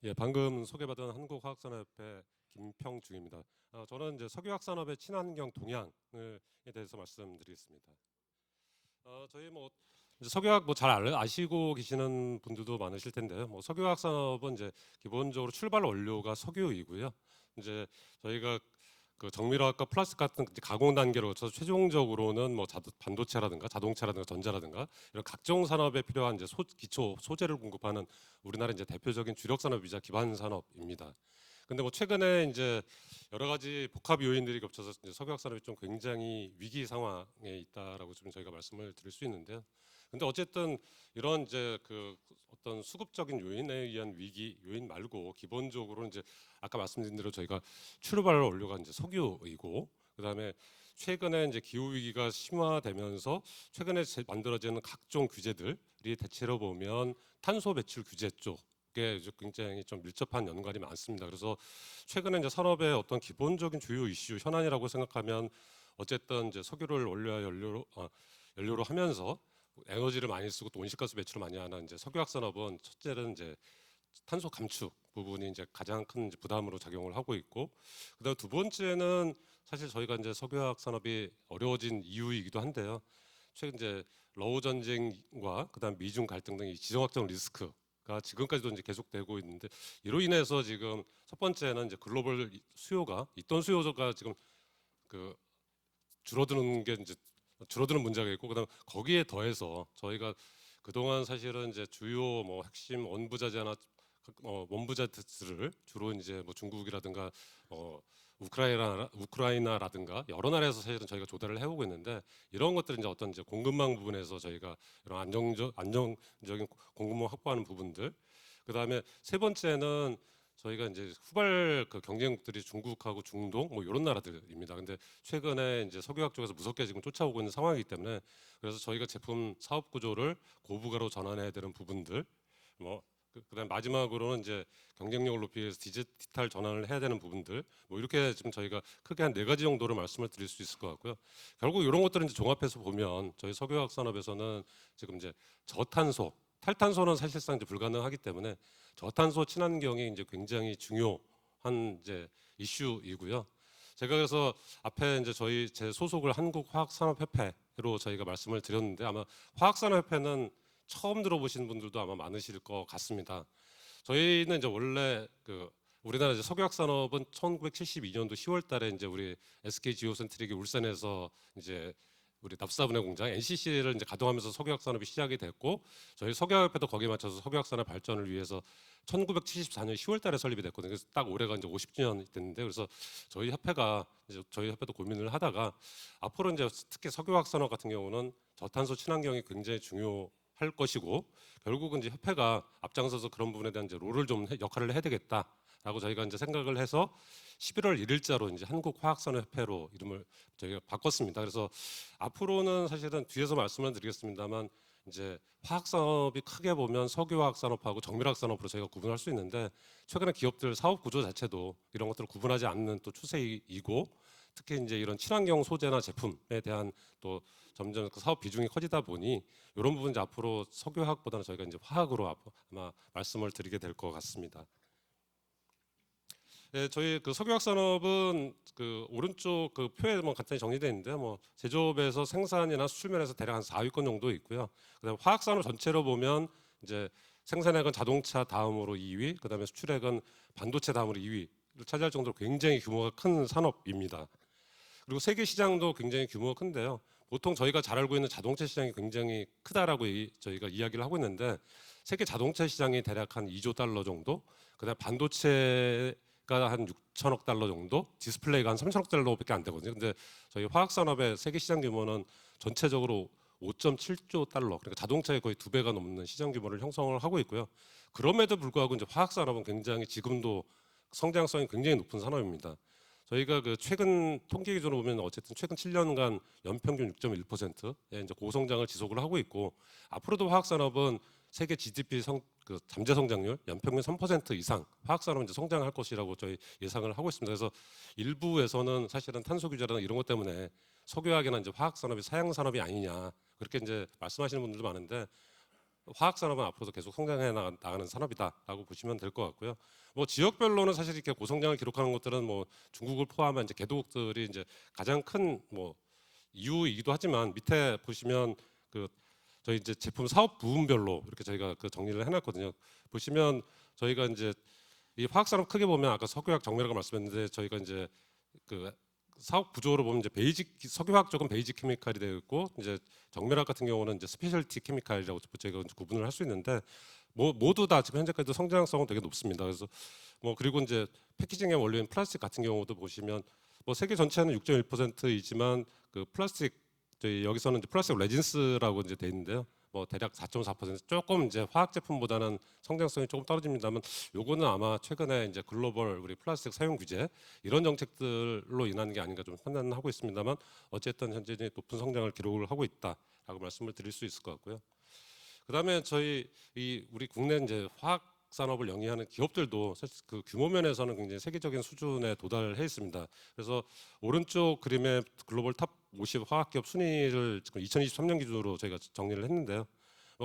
예, 방금 소개받은 한국화학산업협회 김평중입니다. 저는 이제 석유화학산업의 친환경 동향에 대해서 말씀드리겠습니다. 저희 뭐 이제 석유화학 뭐 잘 아시고 계시는 분들도 많으실 텐데요. 뭐 석유화학산업은 이제 기본적으로 출발 원료가 석유이고요. 이제 저희가 그 정밀화학과 플라스틱 같은 이제 가공 단계로 거쳐서 최종적으로는 뭐 반도체라든가 자동차라든가 전자라든가 이런 각종 산업에 필요한 이제 기초 소재를 공급하는 우리나라 이제 대표적인 주력 산업이자 기반 산업입니다. 근데 뭐 최근에 이제 여러 가지 복합 요인들이 겹쳐서 이제 석유화학 산업이 좀 굉장히 위기 상황에 있다라고 좀 저희가 말씀을 드릴 수 있는데요. 근데 어쨌든 이런 이제 그 어떤 수급적인 요인에 의한 위기 요인 말고 기본적으로 이제 아까 말씀드린 대로 저희가 출발 원료가 이제 석유이고 그다음에 최근에 이제 기후 위기가 심화되면서 최근에 만들어지는 각종 규제들이 대체로 보면 탄소 배출 규제 쪽에 굉장히 좀 밀접한 연관이 많습니다. 그래서 최근에 이제 산업의 어떤 기본적인 주요 이슈 현안이라고 생각하면 어쨌든 이제 석유를 원료와 연료로 하면서 에너지를 많이 쓰고 또 온실가스 배출을 많이 하는 이제 석유화학 산업은 첫째는 이제 탄소 감축 부분이 이제 가장 큰 이제 부담으로 작용을 하고 있고, 그다음 두 번째는 사실 저희가 이제 석유화학 산업이 어려워진 이유이기도 한데요. 최근 이제 러우 전쟁과 그다음 미중 갈등 등이 지정학적 리스크가 지금까지도 이제 계속되고 있는데, 이로 인해서 지금 첫 번째는 이제 글로벌 수요가 있던 수요가 지금 그 줄어드는 게 이제 줄어드는 문제가 있고, 그다음 거기에 더해서 저희가 그동안 사실은 이제 주요 뭐 핵심 원부자재나 원부자재들을 주로 이제 뭐 중국이라든가 우크라이나라든가 여러 나라에서 사실은 저희가 조달을 해오고 있는데, 이런 것들은 이제 어떤 이제 공급망 부분에서 저희가 이런 안정적인 공급망 확보하는 부분들, 그다음에 세 번째는 저희가 이제 후발 그 경쟁국들이 중국하고 중동 뭐 이런 나라들입니다. 근데 최근에 이제 석유학 쪽에서 무섭게 지금 쫓아오고 있는 상황이기 때문에, 그래서 저희가 제품 사업 구조를 고부가로 전환해야 되는 부분들, 뭐 그다음 마지막으로는 이제 경쟁력을 높이기 위해서 디지털 전환을 해야 되는 부분들, 뭐 이렇게 지금 저희가 크게 한 네 가지 정도를 말씀을 드릴 수 있을 것 같고요. 결국 이런 것들을 이제 종합해서 보면 저희 석유화학 산업에서는 지금 이제 저탄소, 탈탄소는 사실상 이제 불가능하기 때문에 저탄소 친환경이 이제 굉장히 중요한 이제 이슈이고요. 제가 그래서 앞에 이제 제 소속을 한국화학산업협회로 저희가 말씀을 드렸는데, 아마 화학산업협회는 처음 들어보시는 분들도 아마 많으실 것 같습니다. 저희는 이제 원래 그 우리나라 이제 석유화학 산업은 1972년도 10월달에 이제 우리 SK 지오센트릭이 울산에서 이제 우리 납사분해 공장 NCC를 이제 가동하면서 석유화학 산업이 시작이 됐고, 저희 석유화학협회도 거기에 맞춰서 석유화학 산업 발전을 위해서 1974년 10월달에 설립이 됐거든요. 그래서 딱 올해가 이제 50주년이 됐는데, 그래서 저희 협회도 고민을 하다가 앞으로 이제 특히 석유화학 산업 같은 경우는 저탄소 친환경이 굉장히 중요할 것이고, 결국은 이제 협회가 앞장서서 그런 부분에 대한 이제 역할을 해야 되겠다라고 저희가 이제 생각을 해서 11월 1일자로 이제 한국화학산업협회로 이름을 저희가 바꿨습니다. 그래서 앞으로는 사실은 뒤에서 말씀을 드리겠습니다만, 이제 화학산업이 크게 보면 석유화학산업하고 정밀화학산업으로 저희가 구분할 수 있는데, 최근에 기업들 사업 구조 자체도 이런 것들을 구분하지 않는 또 추세이고, 특히 이제 이런 친환경 소재나 제품에 대한 또 점점 그 사업 비중이 커지다 보니 이런 부분 이제 앞으로 석유화학보다는 저희가 이제 화학으로 아마 말씀을 드리게 될 것 같습니다. 네, 저희 그 석유화학 산업은 그 오른쪽 그 표에 뭐 간단히 정리되어 있는데요. 뭐 제조업에서 생산이나 수출 면에서 대략 한 4위권 정도 있고요. 그다음에 화학 산업 전체로 보면 이제 생산액은 자동차 다음으로 2위, 그다음에 수출액은 반도체 다음으로 2위를 차지할 정도로 굉장히 규모가 큰 산업입니다. 그리고 세계 시장도 굉장히 규모가 큰데요. 보통 저희가 잘 알고 있는 자동차 시장이 굉장히 크다라고 저희가 이야기를 하고 있는데, 세계 자동차 시장이 대략 한 2조 달러 정도, 그다음 반도체가 한 6천억 달러 정도, 디스플레이가 한 3천억 달러밖에 안 되거든요. 근데 저희 화학 산업의 세계 시장 규모는 전체적으로 5.7조 달러, 그러니까 자동차의 거의 2배가 넘는 시장 규모를 형성을 하고 있고요. 그럼에도 불구하고 이제 화학 산업은 굉장히 지금도 성장성이 굉장히 높은 산업입니다. 저희가 그 최근 통계 기준으로 보면 어쨌든 최근 7년간 연평균 6.1%의 이제 고성장을 지속을 하고 있고, 앞으로도 화학 산업은 세계 GDP 그 잠재 성장률 연평균 3% 이상 화학 산업은 이제 성장할 것이라고 저희 예상을 하고 있습니다. 그래서 일부에서는 사실은 탄소 규제나 이런 것 때문에 석유화학이나 이제 화학 산업이 사양 산업이 아니냐 그렇게 이제 말씀하시는 분들도 많은데, 화학 산업은 앞으로도 계속 성장해 나가는 산업이다라고 보시면 될 것 같고요. 뭐 지역별로는 사실 이렇게 고성장을 기록하는 것들은 뭐 중국을 포함한 이제 개도국들이 이제 가장 큰 뭐 이유이기도 하지만 밑에 보시면 그 저희 이제 제품 사업 부분별로 이렇게 저희가 그 정리를 해놨거든요. 보시면 저희가 이제 이 화학 산업 크게 보면 아까 석유화학 정밀화가 말씀했는데 저희가 이제 그 사업 구조로 보면 이제 베이직 석유화학 쪽은 베이직 케미칼이 되어 있고 이제 정밀화학 같은 경우는 이제 스페셜티 케미칼이라고 저희가 구분을 할 수 있는데 뭐 모두 다 지금 현재까지도 성장성은 되게 높습니다. 그래서 뭐 그리고 이제 패키징의 원료인 플라스틱 같은 경우도 보시면 뭐 세계 전체는 6.1%이지만 그 플라스틱 저희 여기서는 이제 플라스틱 레진스라고 이제 돼 있는데요. 뭐 대략 4.4% 조금 이제 화학 제품보다는 성장성이 조금 떨어집니다만 요거는 아마 최근에 이제 글로벌 우리 플라스틱 사용 규제 이런 정책들로 인한 게 아닌가 좀 판단하고 있습니다만 어쨌든 현재 높은 성장을 기록을 하고 있다라고 말씀을 드릴 수 있을 것 같고요. 그다음에 저희 이 우리 국내 이제 화학 산업을 영위하는 기업들도 사실 그 규모 면에서는 굉장히 세계적인 수준에 도달해 있습니다. 그래서 오른쪽 그림에 글로벌 탑 50 화학 기업 순위를 지금 2023년 기준으로 저희가 정리를 했는데요.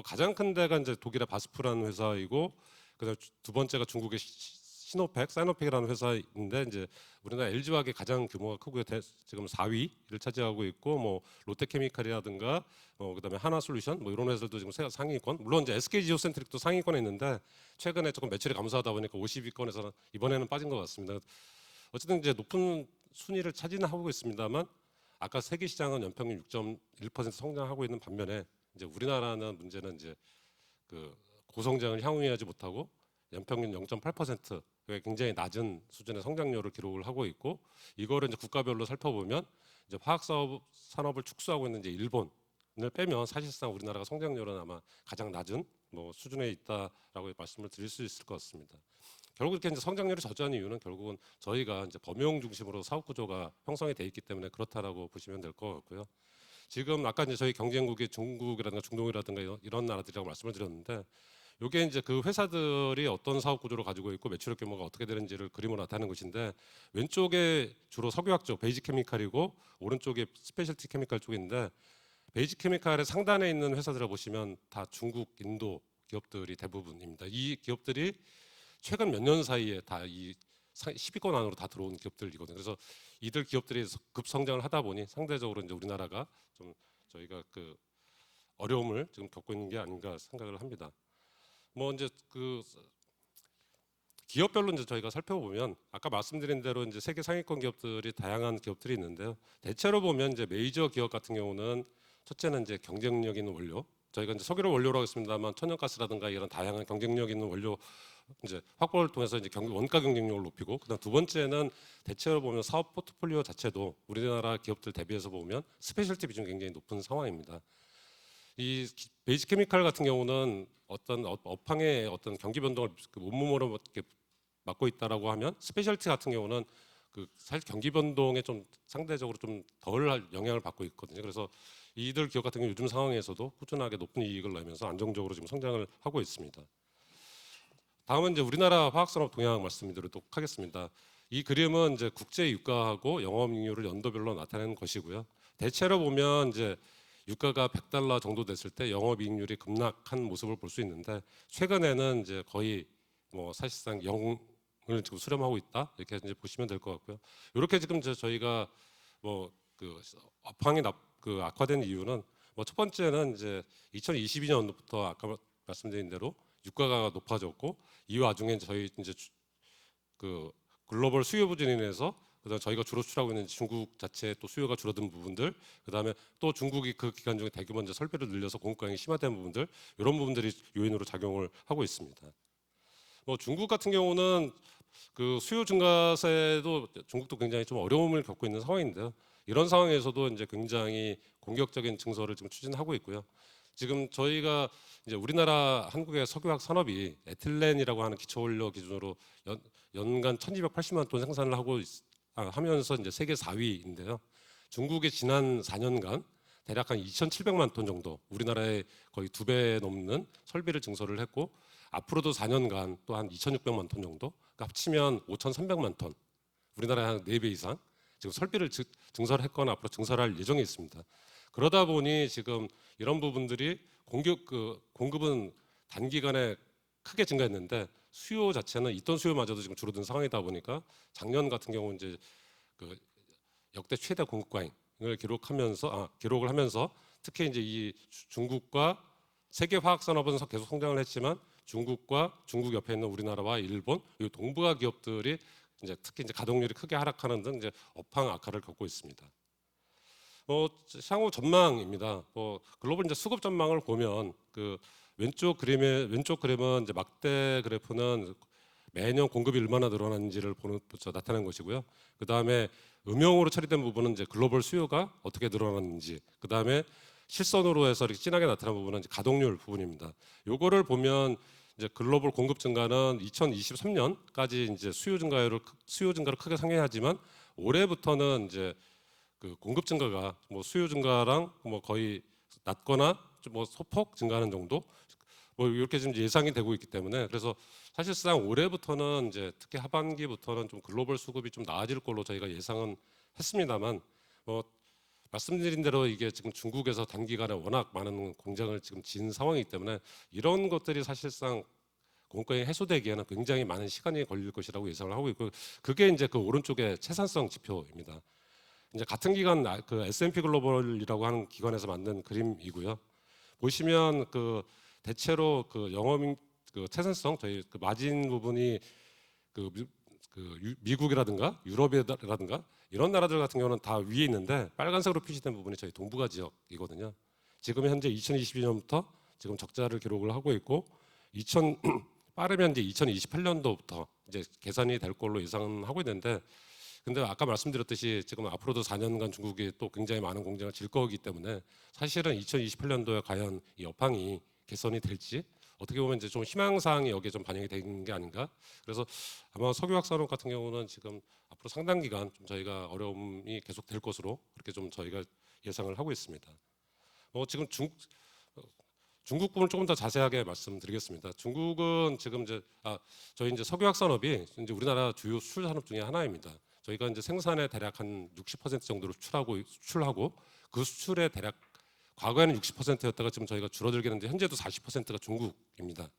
가장 큰 데가 이제 독일의 바스프라는 회사이고 그다음 두 번째가 중국의 시노팩, 사이노팩이라는 회사인데 이제 우리나라 LG화학이 가장 규모가 크고요. 지금 4위를 차지하고 있고 뭐 롯데케미칼이라든가 그다음에 하나솔루션 뭐 이런 회사들도 지금 상위권. 물론 이제 SK지오센트릭도 상위권에 있는데 최근에 조금 매출이 감소하다 보니까 50위권에서는 이번에는 빠진 것 같습니다. 어쨌든 이제 높은 순위를 차지는 하고 있습니다만 아까 세계 시장은 연평균 6.1% 성장하고 있는 반면에 이제 우리나라는 문제는 이제 그 고성장을 향유하지 못하고 연평균 0.8% 굉장히 낮은 수준의 성장률을 기록을 하고 있고 이거를 이제 국가별로 살펴보면 이제 화학 사업 산업을 축소하고 있는 이제 일본을 빼면 사실상 우리나라가 성장률은 아마 가장 낮은 뭐 수준에 있다라고 말씀을 드릴 수 있을 것 같습니다. 결국 이렇게 이제 성장률이 저조한 이유는 결국은 저희가 이제 범용 중심으로 사업 구조가 형성이 돼 있기 때문에 그렇다라고 보시면 될 것 같고요. 지금 아까 이제 저희 경쟁국이 중국이라든가 중동이라든가 이런 나라들이라고 말씀을 드렸는데 이게 이제 그 회사들이 어떤 사업 구조를 가지고 있고 매출액 규모가 어떻게 되는지를 그림으로 나타내는 것인데 왼쪽에 주로 석유학 쪽 베이직 케미칼이고 오른쪽에 스페셜티 케미칼 쪽인데 베이직 케미칼의 상단에 있는 회사들을 보시면 다 중국, 인도 기업들이 대부분입니다. 이 기업들이 최근 몇 년 사이에 다 이 10위권 안으로 다 들어온 기업들이거든요. 그래서 이들 기업들이 급성장을 하다 보니 상대적으로 이제 우리나라가 좀 저희가 그 어려움을 지금 겪고 있는 게 아닌가 생각을 합니다. 뭐 이제 그 기업별로 이제 저희가 살펴보면 아까 말씀드린 대로 이제 세계 상위권 기업들이 다양한 기업들이 있는데요. 대체로 보면 이제 메이저 기업 같은 경우는 첫째는 이제 경쟁력 있는 원료. 저희가 이제 석유를 원료라고 했습니다만 천연가스라든가 이런 다양한 경쟁력 있는 원료 이제 확보를 통해서 이제 원가 경쟁력을 높이고 그다음 두 번째는 대체로 보면 사업 포트폴리오 자체도 우리나라 기업들 대비해서 보면 스페셜티 비중이 굉장히 높은 상황입니다. 이 베이직 케미칼 같은 경우는 어떤 업황의 어떤 경기 변동을 온몸으로 이렇게 맡고 있다라고 하면 스페셜티 같은 경우는 그 사실 경기 변동에 좀 상대적으로 좀 덜 영향을 받고 있거든요. 그래서 이들 기업 같은 경우 요즘 상황에서도 꾸준하게 높은 이익을 내면서 안정적으로 지금 성장을 하고 있습니다. 다음은 이제 우리나라 화학산업 동향 말씀드리도록 하겠습니다. 이 그림은 이제 국제 유가하고 영업이익률을 연도별로 나타내는 것이고요. 대체로 보면 이제 유가가 100달러 정도 됐을 때 영업이익률이 급락한 모습을 볼 수 있는데 최근에는 이제 거의 뭐 사실상 0을 지금 수렴하고 있다 이렇게 이제 보시면 될 것 같고요. 이렇게 지금 저희가 뭐 그 업황이 그 악화된 이유는 뭐 첫 번째는 이제 2022년부터 아까 말씀드린 대로 유가가 높아졌고 이 와중에 저희 이제 그 글로벌 수요 부진에 인해서 그다음 저희가 주로 수출하고 있는 중국 자체 또 수요가 줄어든 부분들, 그다음에 또 중국이 그 기간 중에 대규모 이제 설비를 늘려서 공급강이 심화된 부분들, 이런 부분들이 요인으로 작용을 하고 있습니다. 뭐 중국 같은 경우는 그 수요 증가세도 중국도 굉장히 좀 어려움을 겪고 있는 상황인데요. 이런 상황에서도 이제 굉장히 공격적인 증설을 지금 추진하고 있고요. 지금 저희가 이제 우리나라 한국의 석유화학 산업이 에틸렌이라고 하는 기초원료 기준으로 연간 1,280만 톤 생산을 하면서 이제 세계 4위인데요. 중국의 지난 4년간 대략 한 2,700만 톤 정도 우리나라의 거의 2배 넘는 설비를 증설을 했고 앞으로도 4년간 또 한 2,600만 톤 정도 그러니까 합치면 5,300만 톤 우리나라의 한 4배 이상 지금 설비를 증설했거나 앞으로 증설할 예정에 있습니다. 그러다 보니 지금 이런 부분들이 공급은 단기간에 크게 증가했는데 수요 자체는 있던 수요마저도 지금 줄어든 상황이다 보니까 작년 같은 경우 이제 그 역대 최대 공급 과잉을 기록을 하면서 특히 이제 이 중국과 세계 화학 산업은 계속 성장을 했지만 중국과 중국 옆에 있는 우리나라와 일본 이 동북아 기업들이 이제 특히 이제 가동률이 크게 하락하는 등 이제 업황 악화를 겪고 있습니다. 향후 전망입니다. 글로벌 이제 수급 전망을 보면 그 왼쪽 그림은 이제 막대 그래프는 매년 공급이 얼마나 늘어나는지를 나타낸 것이고요. 그 다음에 음영으로 처리된 부분은 이제 글로벌 수요가 어떻게 늘어났는지, 그 다음에 실선으로 해서 이렇게 진하게 나타난 부분은 이제 가동률 부분입니다. 요거를 보면 이제 글로벌 공급 증가는 2023년까지 이제 수요 증가를 크게 상회하지만 올해부터는 이제 그 공급 증가가 뭐 수요 증가랑 뭐 거의 낮거나 뭐 소폭 증가하는 정도 뭐 이렇게 지금 예상이 되고 있기 때문에 그래서 사실상 올해부터는 이제 특히 하반기부터는 좀 글로벌 수급이 좀 나아질 걸로 저희가 예상은 했습니다만 뭐 말씀드린 대로 이게 지금 중국에서 단기간에 워낙 많은 공장을 지금 진 상황이기 때문에 이런 것들이 사실상 공급이 해소되기에는 굉장히 많은 시간이 걸릴 것이라고 예상을 하고 있고 그게 이제 그 오른쪽의 채산성 지표입니다. 이제 같은 기간 그 S&P 글로벌이라고 하는 기관에서 만든 그림이고요. 보시면 그 대체로 그 영업인 그 채산성 저희 그 마진 부분이 그, 미국이라든가 유럽이라든가 이런 나라들 같은 경우는 다 위에 있는데 빨간색으로 표시된 부분이 저희 동북아 지역이거든요. 지금 현재 2022년부터 지금 적자를 기록을 하고 있고 2000 빠르면 이제 2028년도부터 이제 개선이 될 걸로 예상하고 있는데 근데 아까 말씀드렸듯이 지금 앞으로도 4년간 중국이 또 굉장히 많은 공장을 질 거기 때문에 사실은 2028년도에 과연 이 업황이 개선이 될지 어떻게 보면 이제 좀 희망사항이 여기에 좀 반영이 된 게 아닌가. 그래서 아마 석유화학 산업 같은 경우는 지금 앞으로 상당 기간 좀 저희가 어려움이 계속 될 것으로 그렇게 좀 저희가 예상을 하고 있습니다. 지금 중국 부분을 조금 더 자세하게 말씀드리겠습니다. 중국은 지금 저희 이제 석유화학 산업이 이제 우리나라 주요 수출 산업 중에 하나입니다. 저희가 이제 생산의 대략 한 60% 정도를 수출하고 그 수출의 대략 과거에는 60%였다가 지금 저희가 줄어들게 했는데 현재도 40%가 중국입니다.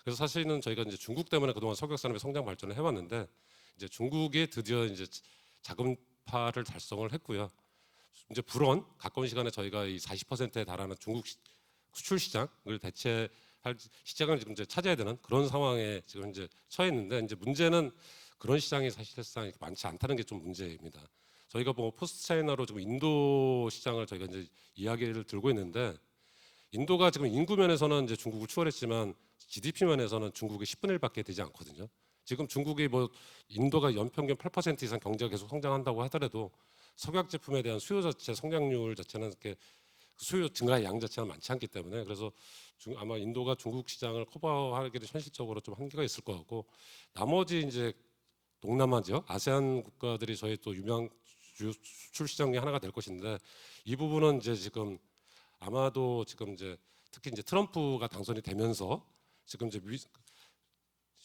그래서 사실은 저희가 이제 중국 때문에 그동안 석유화학 산업의 성장 발전을 해왔는데 이제 중국이 드디어 이제 자금파를 달성을 했고요. 이제 불원 가까운 시간에 저희가 이 40%에 달하는 중국 수출 시장을 대체할 시장을 지금 이제 차지해야 되는 그런 상황에 지금 이제 처해 있는데 이제 문제는 그런 시장이 사실상 많지 않다는 게 좀 문제입니다. 저희가 뭐 포스트 차이나로 지금 인도 시장을 저희가 이제 이야기를 들고 있는데 인도가 지금 인구 면에서는 이제 중국을 추월했지만 GDP 면에서는 중국의 10분의 1밖에 되지 않거든요. 지금 중국이 뭐 인도가 연평균 8% 이상 경제가 계속 성장한다고 하더라도 석유화학 제품에 대한 수요 자체 성장률 자체는 이렇게 수요 증가의 양 자체가 많지 않기 때문에 그래서 아마 인도가 중국 시장을 커버하기는 현실적으로 좀 한계가 있을 것 같고 나머지 이제 동남아 지역 아세안 국가들이 저희 또 유명 주요 수출 시장의 하나가 될 것인데 이 부분은 이제 지금 아마도 지금 이제 특히 이제 트럼프가 당선이 되면서 지금 이제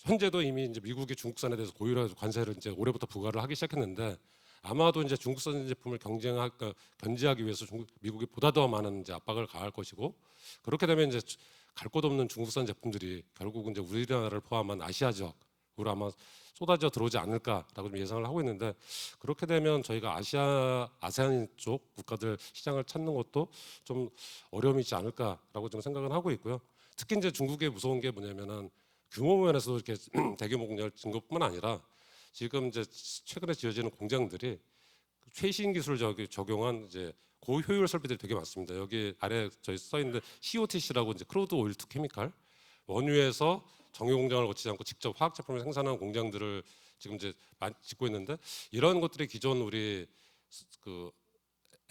현재도 이미 이제 미국이 중국산에 대해서 고유로 관세를 이제 올해부터 부과를 하기 시작했는데 아마도 이제 중국산 제품을 견제하기 위해서 미국이 보다 더 많은 이제 압박을 가할 것이고 그렇게 되면 이제 갈 곳 없는 중국산 제품들이 결국은 이제 우리나라를 포함한 아시아 지역으로 아마 쏟아져 들어오지 않을까라고 좀 예상을 하고 있는데 그렇게 되면 저희가 아세안 쪽 국가들 시장을 찾는 것도 좀 어려움이 있지 않을까라고 좀 생각을 하고 있고요. 특히 이제 중국의 무서운 게 뭐냐면은 규모 면에서 이렇게 대규모 공장을 진 것뿐만 아니라 지금 이제 최근에 지어지는 공장들이 최신 기술을 적용한 이제 고효율 설비들이 되게 많습니다. 여기 아래 저희 써 있는데 COTC라고 이제 크루드 오일 투 케미칼 원유에서 정유 공장을 거치지 않고 직접 화학 제품을 생산하는 공장들을 지금 이제 짓고 있는데 이런 것들이 기존 우리 그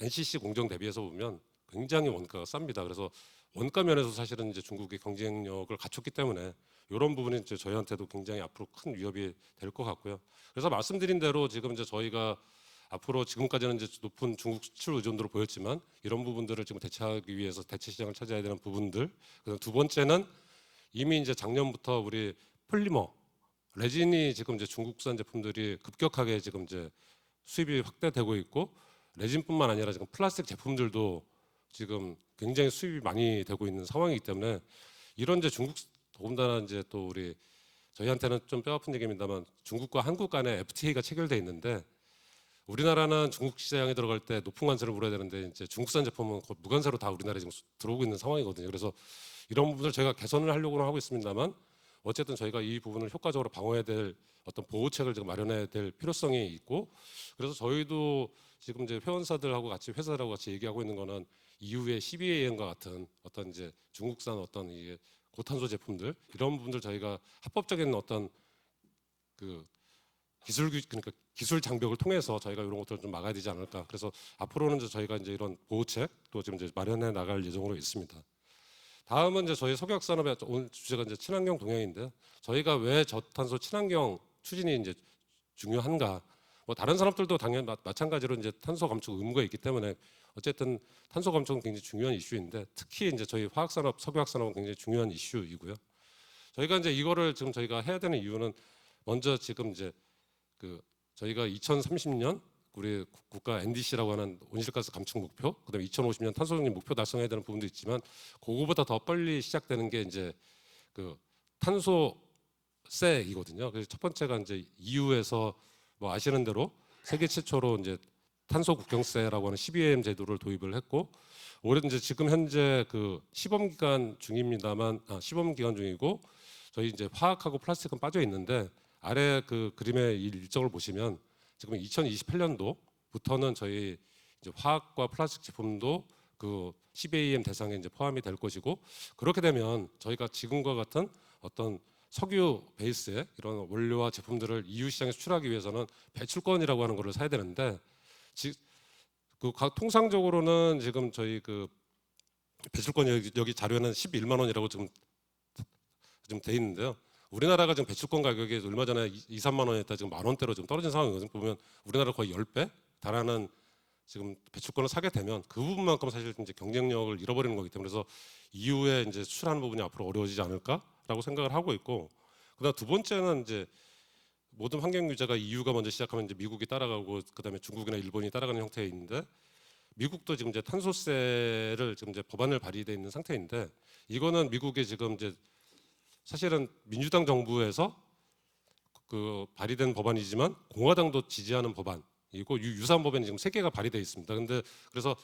NCC 공정 대비해서 보면 굉장히 원가가 쌉니다. 그래서 원가 면에서 사실은 이제 중국이 경쟁력을 갖췄기 때문에 이런 부분이 이제 저희한테도 굉장히 앞으로 큰 위협이 될 것 같고요. 그래서 말씀드린 대로 지금 이제 저희가 앞으로 지금까지는 이제 높은 중국 수출 의존도로 보였지만 이런 부분들을 지금 대체하기 위해서 대체 시장을 찾아야 되는 부분들. 그래서 두 번째는 이미 이제 작년부터 우리 폴리머 레진이 지금 이제 중국산 제품들이 급격하게 지금 이제 수입이 확대되고 있고 레진뿐만 아니라 지금 플라스틱 제품들도 지금 굉장히 수입이 많이 되고 있는 상황이기 때문에 이런 이제 중국 더군다나 이제 또 우리 저희한테는 좀 뼈아픈 얘기입니다만 중국과 한국 간에 FTA가 체결돼 있는데 우리나라는 중국 시장에 들어갈 때 높은 관세를 물어야 되는데 이제 중국산 제품은 곧 무관세로 다 우리나라에 지금 들어오고 있는 상황이거든요. 그래서 이런 부분을 저희가 개선을 하려고는 하고 있습니다만 어쨌든 저희가 이 부분을 효과적으로 방어해야 될 어떤 보호책을 지금 마련해야 될 필요성이 있고 그래서 저희도 지금 이제 회원사들하고 같이 회사들하고 같이 얘기하고 있는 거는 이후에 CBAM과 같은 어떤 이제 중국산 어떤 이게 고탄소 제품들 이런 부분들 저희가 합법적인 어떤 그 그러니까 기술 장벽을 통해서 저희가 이런 것들을 좀 막아야 되지 않을까. 그래서 앞으로는 이제 저희가 이제 이런 보호책도 지금 이제 마련해 나갈 예정으로 있습니다. 다음은 이제 저희 석유화학 산업의 오늘 주제가 이제 친환경 동향인데요. 저희가 왜 저탄소 친환경 추진이 이제 중요한가? 뭐 다른 산업들도 당연히 마찬가지로 이제 탄소 감축 의무가 있기 때문에 어쨌든 탄소 감축은 굉장히 중요한 이슈인데 특히 이제 저희 화학 산업, 석유화학 산업은 굉장히 중요한 이슈이고요. 저희가 이제 이거를 지금 저희가 해야 되는 이유는 먼저 지금 이제 그 저희가 2030년 우리 국가 NDC라고 하는 온실가스 감축 목표, 그다음에 2050년 탄소 중립 목표 달성해야 되는 부분도 있지만 그거보다 더 빨리 시작되는 게 이제 그 탄소세이거든요. 그래서 첫 번째가 이제 EU에서 뭐 아시는 대로 세계 최초로 이제 탄소 국경세라고 하는 CBAM 제도를 도입을 했고 올해 이제 지금 현재 그 시범 기간 중입니다만 시범 기간 중이고 저희 이제 화학하고 플라스틱은 빠져 있는데 아래 그 그림의 일정을 보시면 지금 2028년도부터는 저희 이제 화학과 플라스틱 제품도 그 CBAM 대상에 이제 포함이 될 것이고 그렇게 되면 저희가 지금과 같은 어떤 석유 베이스의 이런 원료와 제품들을 EU 시장에 수출하기 위해서는 배출권이라고 하는 것을 사야 되는데 통상적으로는 지금 저희 그 배출권 여기 자료는 11만 원이라고 지금 돼 있는데요. 우리나라가 지금 배출권 가격이 얼마 전에 2, 3만 원이었다 지금 만 원대로 지금 떨어진 상황이거든요. 보면 우리나라 거의 10배 달하는 지금 배출권을 사게 되면 그 부분만큼 사실 이제 경쟁력을 잃어버리는 거기 때문에 그래서 이후에 이제 수출하는 부분이 앞으로 어려워지지 않을까라고 생각을 하고 있고 그다음 두 번째는 이제 모든 환경 규제가 EU가 먼저 시작하면 이제 미국이 따라가고 그다음에 중국이나 일본이 따라가는 형태에 있는데 미국도 지금 이제 탄소세를 지금 이제 법안을 발의돼 있는 상태인데 이거는 미국의 지금 이제 사실은 민주당 정부에서 그 발의된 법안이지만 공화당도 지지하는 법안이고 유사한 법안이 지금 3개가 발의돼 있습니다. 근데 그래서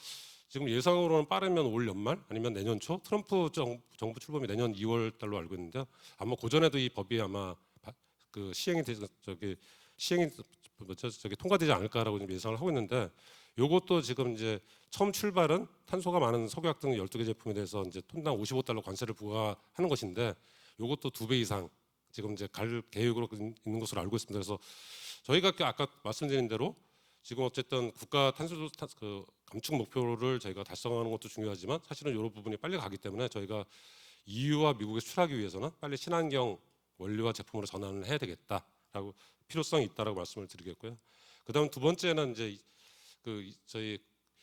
지금 예상으로는 빠르면 올 연말 아니면 내년 초 트럼프 정부 출범이 내년 2월 달로 알고 있는데요. 아마 그 전에도 이 법이 아마 그 시행이 통과되지 않을까라고 지금 예상을 하고 있는데 요것도 지금 이제 처음 출발은 탄소가 많은 석유화학 등 12개 제품에 대해서 이제 톤당 55달러 관세를 부과하는 것인데 요것도 2배 이상 지금 이제 갈 계획으로 있는 것으로 알고 있습니다. 그래서 저희가 아까 말씀드린 대로 지금 어쨌든 국가 탄소 그 감축 목표를 저희가 달성하는 것도 중요하지만 사실은 이런 부분이 빨리 가기 때문에 저희가 EU와 미국에 수출하기 위해서는 빨리 친환경 원료와 제품으로 전환을 해야 되겠다라고 필요성이 있다라고 말씀을 드리겠고요. 그다음 두 번째는 이제 그 저희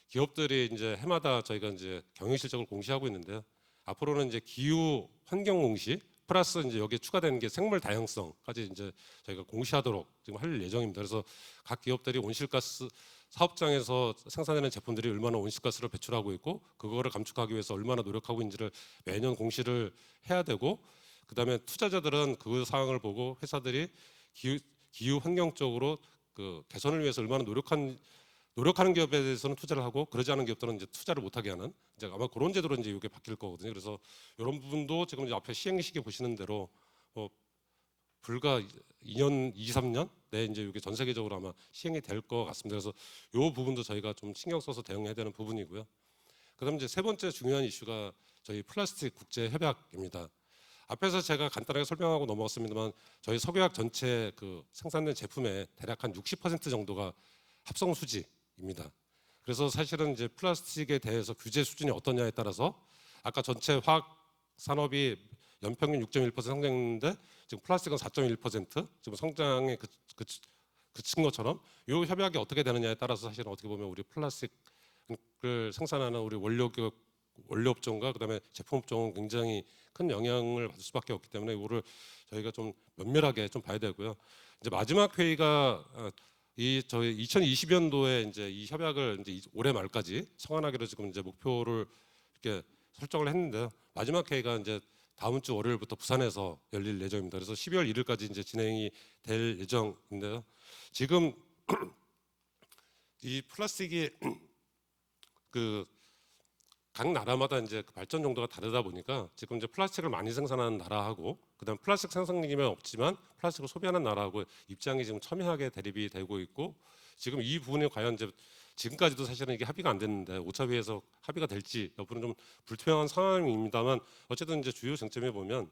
기업들이 이제 해마다 저희가 이제 경영 실적을 공시하고 있는데요. 앞으로는 이제 기후 환경 공시 플러스 이제 여기에 추가되는 게 생물 다양성까지 이제 저희가 공시하도록 지금 할 예정입니다. 그래서 각 기업들이 온실가스 사업장에서 생산되는 제품들이 얼마나 온실가스를 배출하고 있고 그거를 감축하기 위해서 얼마나 노력하고 있는지를 매년 공시를 해야 되고 그다음에 투자자들은 그 사항을 보고 회사들이 기후 환경적으로 그 개선을 위해서 얼마나 노력하는 기업에 대해서는 투자를 하고 그러지 않은 기업들은 이제 투자를 못하게 하는 이제 아마 그런 제도로 이제 이게 바뀔 거거든요. 그래서 이런 부분도 지금 이제 앞에 시행 시기 보시는 대로 불과 2년, 2, 3년 내에 이제 이게 전 세계적으로 아마 시행이 될 것 같습니다. 그래서 이 부분도 저희가 좀 신경 써서 대응해야 되는 부분이고요. 그다음 이제 세 번째 중요한 이슈가 저희 플라스틱 국제 협약입니다. 앞에서 제가 간단하게 설명하고 넘어갔습니다만 저희 석유화학 전체 그 생산된 제품의 대략 한 60% 정도가 합성 수지입니다. 그래서 사실은 이제 플라스틱에 대해서 규제 수준이 어떠냐에 따라서 아까 전체 화학 산업이 연평균 6.1% 성장했는데 지금 플라스틱은 4.1% 지금 성장에 그친 것처럼 이 협약이 어떻게 되느냐에 따라서 사실은 어떻게 보면 우리 플라스틱을 생산하는 우리 원료업종과 그다음에 제품업종은 굉장히 큰 영향을 받을 수밖에 없기 때문에 이거를 저희가 좀 면밀하게 좀 봐야 되고요. 이제 마지막 회의가 이 저희 2020년도에 이제 이 협약을 이제 올해 말까지 성안하기로 지금 이제 목표를 이렇게 설정을 했는데요. 마지막 회의가 이제 다음 주 월요일부터 부산에서 열릴 예정입니다. 그래서 12월 1일까지 이제 진행이 될 예정인데요. 지금 이 플라스틱이 그 각 나라마다 이제 그 발전 정도가 다르다 보니까 지금 이제 플라스틱을 많이 생산하는 나라하고 그다음 플라스틱 생산량이 없지만 플라스틱을 소비하는 나라하고 입장이 지금 첨예하게 대립이 되고 있고 지금 이 부분이 과연 이제 지금까지도 사실은 이게 합의가 안 됐는데 5차 회의에서 합의가 될지 여부는 좀 불투명한 상황입니다만 어쨌든 이제 주요 쟁점에 보면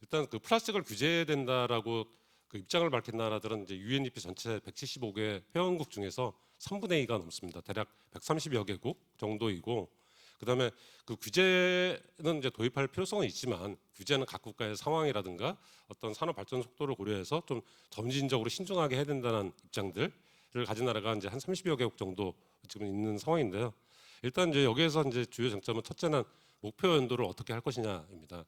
일단 그 플라스틱을 규제해야 된다라고 그 입장을 밝힌 나라들은 이제 UNEP 전체 175개 회원국 중에서 3분의 2가 넘습니다. 대략 130여 개국 정도이고 그다음에 그 규제는 이제 도입할 필요성은 있지만 규제는 각 국가의 상황이라든가 어떤 산업 발전 속도를 고려해서 좀 점진적으로 신중하게 해야 된다는 입장들을 가진 나라가 이제 한 30여 개국 정도 지금 있는 상황인데요. 일단 이제 여기에서 이제 주요 쟁점은 첫째는 목표 연도를 어떻게 할 것이냐입니다.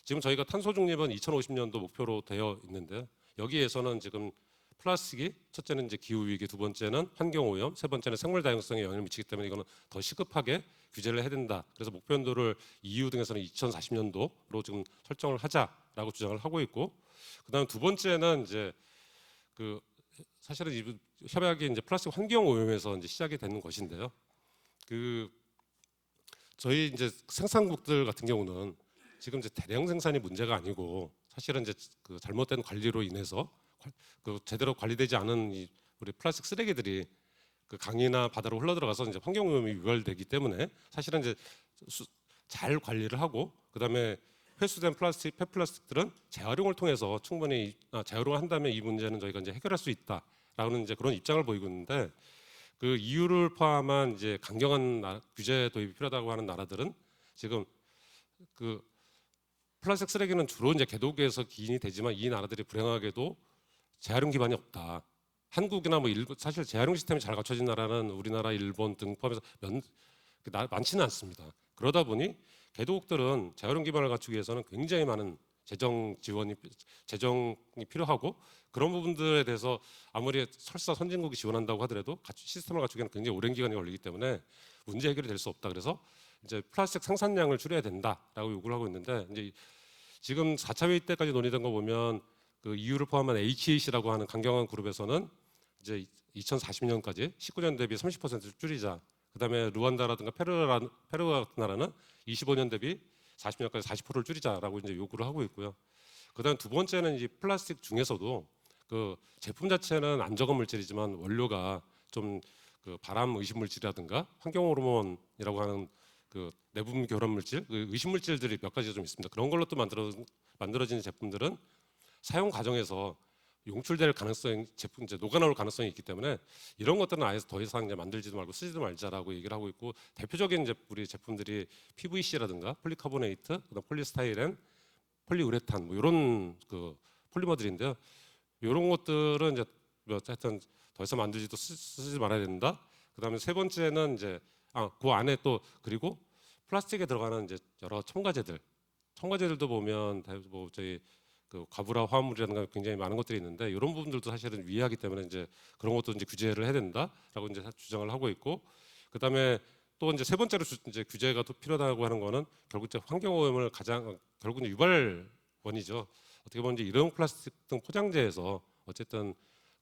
지금 저희가 탄소 중립은 2050년도 목표로 되어 있는데요. 여기에서는 지금 플라스틱이 첫째는 이제 기후 위기, 두 번째는 환경 오염, 세 번째는 생물 다양성에 영향을 미치기 때문에 이거는 더 시급하게 규제를 해야 된다. 그래서 목표 연도를 EU 등에서는 2040년도로 지금 설정을 하자라고 주장을 하고 있고, 그다음 두 번째는 이제 그 사실은 이 협약이 이제 플라스틱 환경 오염에서 이제 시작이 되는 것인데요. 그 저희 이제 생산국들 같은 경우는 지금 이제 대량 생산이 문제가 아니고 사실은 이제 그 잘못된 관리로 인해서 그 제대로 관리되지 않은 이 우리 플라스틱 쓰레기들이 그 강이나 바다로 흘러 들어가서 이제 환경 오염이 유발되기 때문에 사실은 이제 잘 관리를 하고 그다음에 회수된 플라스틱, 폐플라스틱들은 재활용을 통해서 충분히 재활용을 한다면 이 문제는 저희가 이제 해결할 수 있다라는 이제 그런 입장을 보이고 있는데 그 EU를 포함한 이제 강경한 규제 도입이 필요하다고 하는 나라들은 지금 그 플라스틱 쓰레기는 주로 이제 개도국에서 기인이 되지만 이 나라들이 불행하게도 재활용 기반이 없다. 한국이나 뭐 일본 사실 재활용 시스템이 잘 갖춰진 나라는 우리나라, 일본 등 포함해서 많지는 않습니다. 그러다 보니 개도국들은 재활용 기반을 갖추기 위해서는 굉장히 많은 재정이 필요하고 그런 부분들에 대해서 아무리 설사 선진국이 지원한다고 하더라도 시스템을 갖추기에는 굉장히 오랜 기간이 걸리기 때문에 문제 해결이 될 수 없다. 그래서 이제 플라스틱 생산량을 줄여야 된다라고 요구를 하고 있는데 이제 지금 4차 회의 때까지 논의된 거 보면 그 EU를 포함한 HAC라고 하는 강경한 그룹에서는 이제 2040년까지 19년 대비 30% 줄이자. 그다음에 루안다라든가 페루 같은 나라는 25년 대비 40년까지 40%를 줄이자라고 이제 요구를 하고 있고요. 그다음 두 번째는 이 플라스틱 중에서도 그 제품 자체는 안전한 물질이지만 원료가 좀 그 발암 의심 물질이라든가 환경 호르몬이라고 하는 그 내분 결합 물질, 그 의심 물질들이 몇 가지가 좀 있습니다. 그런 걸로 또 만들어진 제품들은 사용 과정에서 용출될 가능성이 제품 이제 녹아 나올 가능성이 있기 때문에 이런 것들은 아예 더 이상 이제 만들지도 말고 쓰지도 말자라고 얘기를 하고 있고 대표적인 이제 우리 제품들이 PVC라든가 폴리카보네이트, 그다음 폴리스타이렌, 폴리우레탄 뭐 이런 그 폴리머들인데요. 이런 것들은 이제 뭐 하여튼 더 이상 만들지도 쓰지 말아야 된다. 그다음에 세 번째는 이제 그 안에 또 그리고 플라스틱에 들어가는 이제 여러 첨가제들도 보면 뭐 저희 그 과부라 화합물이라든가 굉장히 많은 것들이 있는데 이런 부분들도 사실은 위해하기 때문에 이제 그런 것도 이제 규제를 해야 된다라고 이제 주장을 하고 있고 그다음에 또 이제 세 번째로 이제 규제가 또 필요하다고 하는 거는 결국 이제 환경 오염을 가장 결국 이제 유발원이죠. 어떻게 보면 이제 일회용 플라스틱 등 포장재에서 어쨌든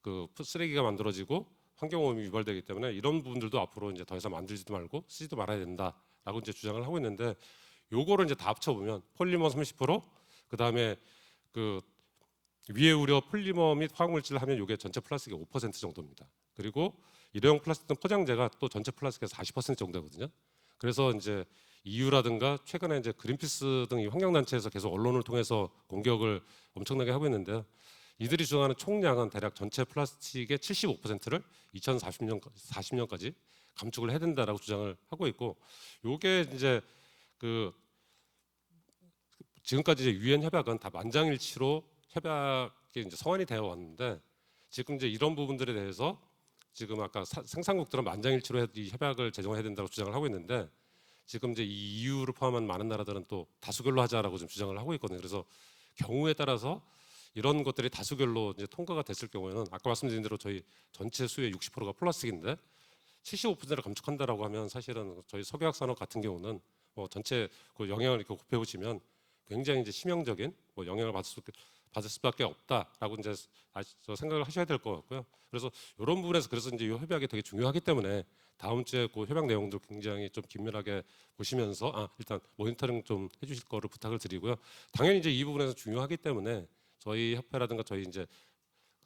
그 쓰레기가 만들어지고 환경 오염이 유발되기 때문에 이런 부분들도 앞으로 이제 더 이상 만들지도 말고 쓰지도 말아야 된다라고 이제 주장을 하고 있는데 요거를 이제 다 합쳐 보면 폴리머 30%, 그다음에 그 위해 우려 폴리머 및 화학물질을 하면 이게 전체 플라스틱의 5% 정도입니다. 그리고 일회용 플라스틱 등 포장재가 또 전체 플라스틱의 40% 정도거든요. 그래서 이제 EU라든가 최근에 이제 그린피스 등 이 환경단체에서 계속 언론을 통해서 공격을 엄청나게 하고 있는데요. 이들이 주장하는 총량은 대략 전체 플라스틱의 75%를 2040년까지 감축을 해야 된다라고 주장을 하고 있고, 요게 이제 그 지금까지 이제 유엔 협약은 다 만장일치로 협약이 이제 성안이 되어 왔는데 지금 이제 이런 부분들에 대해서 지금 아까 생산국들은 만장일치로 이 협약을 제정해야 된다고 주장을 하고 있는데 지금 이제 이 EU를 포함한 많은 나라들은 또 다수결로 하자라고 좀 주장을 하고 있거든요. 그래서 경우에 따라서 이런 것들이 다수결로 이제 통과가 됐을 경우에는 아까 말씀드린 대로 저희 전체 수의 60%가 플라스틱인데 75%를 감축한다라고 하면 사실은 저희 석유화학 산업 같은 경우는 전체 그 영향을 이렇게 곱해 보시면 굉장히 이제 치명적인 영향을 받을 수밖에 없다라고 이제 생각을 하셔야 될 것 같고요. 그래서 이런 부분에서 그래서 이제 이 협약이 되게 중요하기 때문에 다음 주에 그 협약 내용도 굉장히 좀 긴밀하게 보시면서 일단 모니터링 좀 해주실 거를 부탁을 드리고요. 당연히 이제 이 부분에서 중요하기 때문에 저희 협회라든가 저희 이제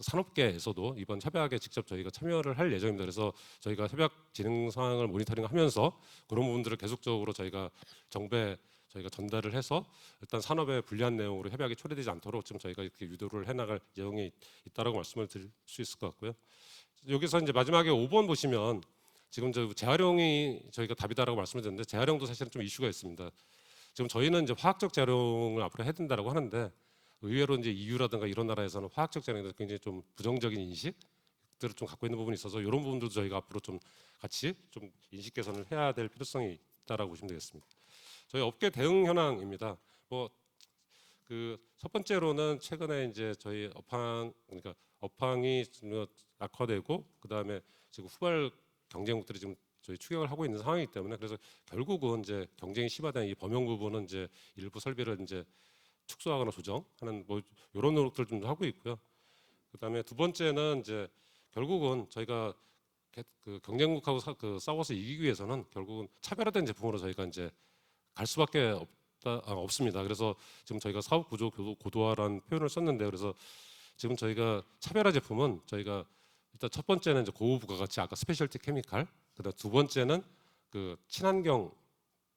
산업계에서도 이번 협약에 직접 저희가 참여를 할 예정입니다. 그래서 저희가 협약 진행 상황을 모니터링하면서 그런 부분들을 계속적으로 저희가 정부에 저희가 전달을 해서 일단 산업에 불리한 내용으로 협약이 초래되지 않도록 지금 저희가 이렇게 유도를 해나갈 예정이 있다라고 말씀을 드릴 수 있을 것 같고요. 여기서 이제 마지막에 5번 보시면 지금 저 재활용이 저희가 답이다라고 말씀을 드렸는데 재활용도 사실은 좀 이슈가 있습니다. 지금 저희는 이제 화학적 재활용을 앞으로 해야 된다라고 하는데 의외로 이제 EU라든가 이런 나라에서는 화학적 재활용에 굉장히 좀 부정적인 인식들을 좀 갖고 있는 부분이 있어서 이런 부분들도 저희가 앞으로 좀 같이 좀 인식 개선을 해야 될 필요성이 있다라고 보시면 되겠습니다. 저희 업계 대응 현황입니다. 뭐 그 첫 번째로는 최근에 이제 저희 그러니까 업황이 악화되고 그다음에 지금 후발 경쟁국들이 지금 저희 추격을 하고 있는 상황이기 때문에 그래서 결국은 이제 경쟁이 심화된 이 범용 부분은 이제 일부 설비를 이제 축소하거나 조정하는 뭐 이런 노력들을 좀 하고 있고요. 그다음에 두 번째는 이제 결국은 저희가 그 경쟁국하고 싸워서 이기기 위해서는 결국은 차별화된 제품으로 저희가 이제 갈 수밖에 없습니다. 그래서 지금 저희가 사업 구조 고도화라는 표현을 썼는데 그래서 지금 저희가 차별화 제품은 저희가 일단 첫 번째는 이제 고부가가치 아까 스페셜티 케미칼, 그다음 두 번째는 그 친환경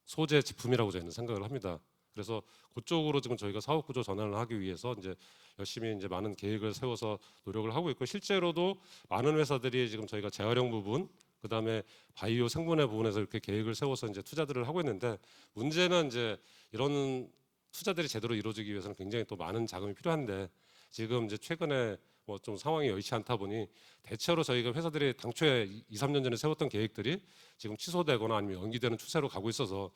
소재 제품이라고 저희는 생각을 합니다. 그래서 그쪽으로 지금 저희가 사업 구조 전환을 하기 위해서 이제 열심히 이제 많은 계획을 세워서 노력을 하고 있고 실제로도 많은 회사들이 지금 저희가 재활용 부분 그다음에 바이오 생분해 부분에서 이렇게 계획을 세워서 이제 투자들을 하고 있는데 문제는 이제 이런 투자들이 제대로 이루어지기 위해서는 굉장히 또 많은 자금이 필요한데 지금 이제 최근에 뭐 좀 상황이 여의치 않다 보니 대체로 저희가 회사들이 당초에 2, 3년 전에 세웠던 계획들이 지금 취소되거나 아니면 연기되는 추세로 가고 있어서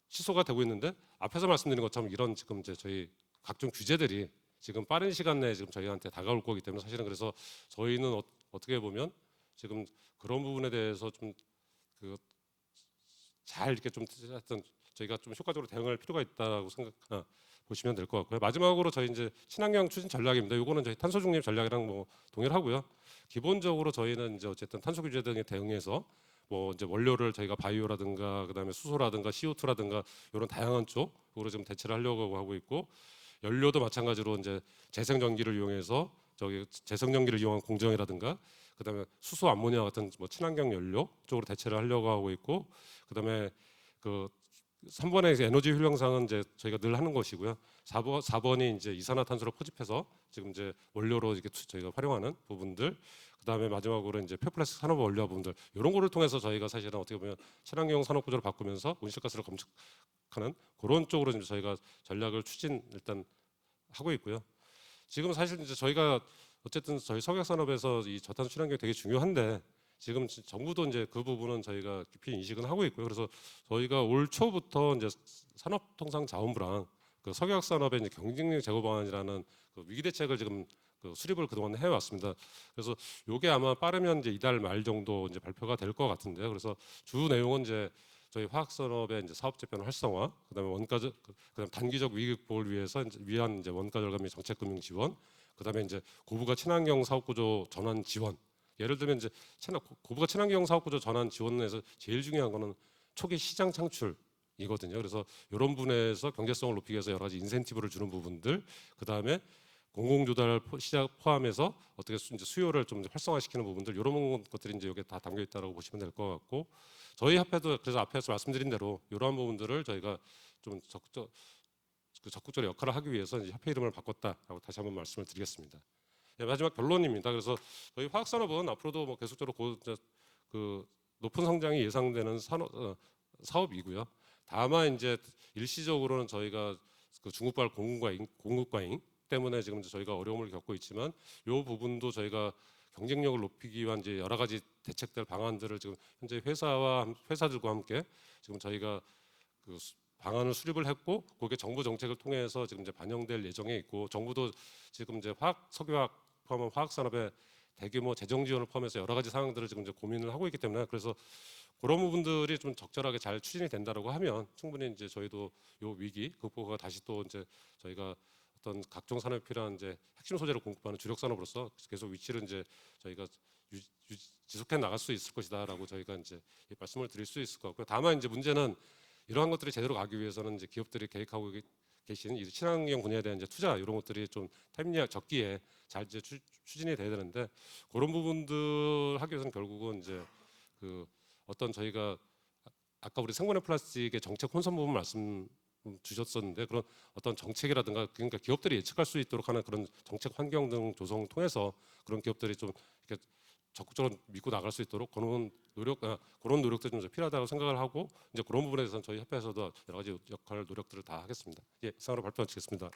취소가 되고 있는데 앞에서 말씀드린 것처럼 이런 지금 이제 저희 각종 규제들이 지금 빠른 시간 내에 지금 저희한테 다가올 거기 때문에 사실은 그래서 저희는 어떻게 보면 지금 그런 부분에 대해서 좀 그 잘 이렇게 좀 하여튼 저희가 좀 효과적으로 대응할 필요가 있다고 보시면 될 것 같고요. 마지막으로 저희 이제 친환경 추진 전략입니다. 이거는 저희 탄소 중립 전략이랑 뭐 동일하고요. 기본적으로 저희는 이제 어쨌든 탄소 규제 등에 대응해서 뭐 이제 원료를 저희가 바이오라든가 그다음에 수소라든가 CO2라든가 이런 다양한 쪽으로 지금 대체를 하려고 하고 있고 연료도 마찬가지로 이제 재생전기를 이용해서 저기 재생전기를 이용한 공정이라든가 그다음에 수소 암모니아 같은 뭐 친환경 연료 쪽으로 대체를 하려고 하고 있고 그다음에 그 3번의 에너지 효율상은 이제 저희가 늘 하는 것이고요. 4번이 이제 이산화탄소를 포집해서 지금 이제 원료로 이렇게 저희가 활용하는 부분들. 그다음에 마지막으로 이제 폐플라스틱 산업 원료 부분들 이런 거를 통해서 저희가 사실은 어떻게 보면 친환경 산업 구조를 바꾸면서 온실가스를 감축하는 그런 쪽으로 지금 저희가 전략을 추진 일단 하고 있고요. 지금 사실 이제 저희가 어쨌든 저희 석유 산업에서 이 저탄소 친환경이 되게 중요한데 지금 정부도 이제 그 부분은 저희가 깊이 인식은 하고 있고요. 그래서 저희가 올 초부터 이제 산업통상자원부랑 그 석유화학 산업의 이제 경쟁력 제고 방안이라는 그 위기 대책을 지금 그 수립을 그동안 해왔습니다. 그래서 이게 아마 빠르면 이제 이달 말 정도 이제 발표가 될 것 같은데요. 그래서 주 내용은 이제 저희 화학 산업의 이제 사업 재편 활성화, 그다음에 그다음 단기적 위기 극복을 위한 이제 원가 절감 및 정책 금융 지원, 그다음에 이제 고부가 친환경 사업 구조 전환 지원. 예를 들면 이제 고부가 친환경 사업 구조 전환 지원에서 제일 중요한 거는 초기 시장 창출이거든요. 그래서 이런 부분에서 경제성을 높이기 위해서 여러 가지 인센티브를 주는 부분들, 그다음에 공공조달 시작 포함해서 어떻게 이제 수요를 좀 활성화시키는 부분들 이런 것들이 이제 여기에 다 담겨 있다고 보시면 될 것 같고 저희 협회도 그래서 앞에서 말씀드린 대로 이러한 부분들을 저희가 좀 적극적으로 역할을 하기 위해서 이제 협회 이름을 바꿨다라고 다시 한번 말씀을 드리겠습니다. 네, 마지막 결론입니다. 그래서 저희 화학산업은 앞으로도 뭐 계속적으로 그 높은 성장이 예상되는 사업이고요. 다만 이제 일시적으로는 저희가 그 중국발 공급과잉 때문에 지금 저희가 어려움을 겪고 있지만 이 부분도 저희가 경쟁력을 높이기 위한 이제 여러 가지 대책들 방안들을 지금 현재 회사들과 함께 지금 저희가 그 방안을 수립을 했고 그게 정부 정책을 통해서 지금 이제 반영될 예정에 있고 정부도 지금 이제 석유화학 포함한 화학 산업의 대규모 재정 지원을 포함해서 여러 가지 상황들을 지금 이제 고민을 하고 있기 때문에 그래서 그런 부분들이 좀 적절하게 잘 추진이 된다라고 하면 충분히 이제 저희도 요 위기 극복가 다시 또 이제 저희가 어떤 각종 산업에 필요한 이제 핵심 소재를 공급하는 주력 산업으로서 계속 위치를 이제 저희가 지속해 나갈 수 있을 것이다라고 저희가 이제 말씀을 드릴 수 있을 것 같고요. 다만 이제 문제는 이러한 것들이 제대로 가기 위해서는 이제 기업들이 계획하고 계신 이 친환경 분야에 대한 이제 투자 이런 것들이 좀 타임리가 적기에 잘 이제 추진이 돼야 되는데 그런 부분들 하기 위해서는 결국은 이제 그 어떤 저희가 아까 우리 생분해 플라스틱의 정책 혼선 부분 말씀 주셨었는데 그런 어떤 정책이라든가 그러니까 기업들이 예측할 수 있도록 하는 그런 정책 환경 등 조성을 통해서 그런 기업들이 좀 이렇게 적극적으로 믿고 나갈 수 있도록 그런 노력들이 좀 필요하다고 생각을 하고 이제 그런 부분에 대해서는 저희 협회에서도 여러 가지 역할 노력들을 다 하겠습니다. 예, 이상으로 발표 마치겠습니다.